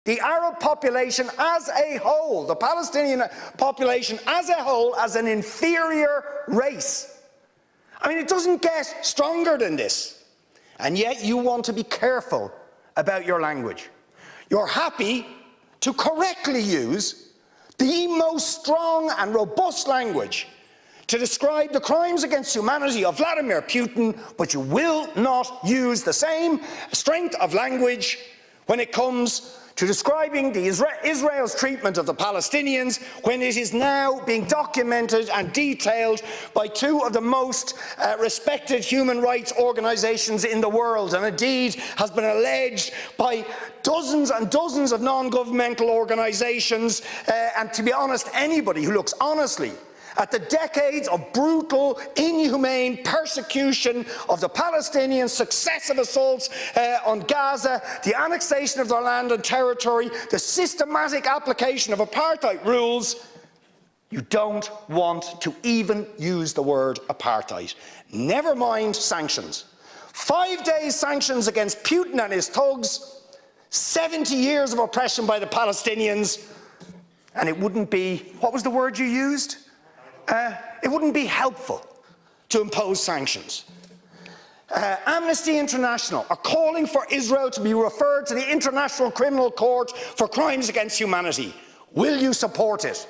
the Arab population as a whole, the Palestinian population as a whole, as an inferior race. I mean, it doesn't get stronger than this. And yet you want to be careful about your language. You're happy to correctly use the most strong and robust language to describe the crimes against humanity of Vladimir Putin, but you will not use the same strength of language when it comes to describing Israel's treatment of the Palestinians, when it is now being documented and detailed by two of the most respected human rights organisations in the world, and indeed has been alleged by dozens and dozens of non-governmental organisations, and to be honest, anybody who looks honestly at the decades of brutal, inhumane persecution of the Palestinians, successive assaults on Gaza, the annexation of their land and territory, the systematic application of apartheid rules, you don't want to even use the word apartheid. Never mind sanctions. 5 days sanctions against Putin and his thugs, 70 years of oppression by the Palestinians, and it wouldn't be, what was the word you used? It wouldn't be helpful to impose sanctions. Amnesty International are calling for Israel to be referred to the International Criminal Court for crimes against humanity. Will you support it?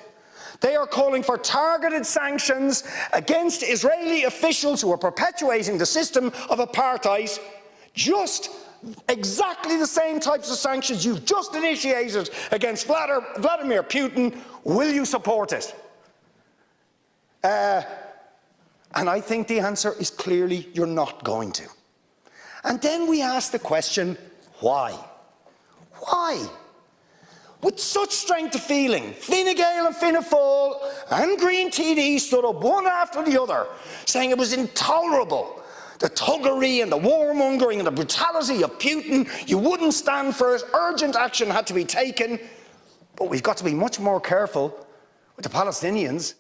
They are calling for targeted sanctions against Israeli officials who are perpetuating the system of apartheid, just exactly the same types of sanctions you've just initiated against Vladimir Putin. Will you support it? And I think the answer is clearly you're not going to. And then we ask the question, why? Why? With such strength of feeling, Fine Gael and Fianna Fáil and Green TD stood up one after the other, saying it was intolerable, the thuggery and the warmongering and the brutality of Putin. You wouldn't stand for it. Urgent action had to be taken. But we've got to be much more careful with the Palestinians.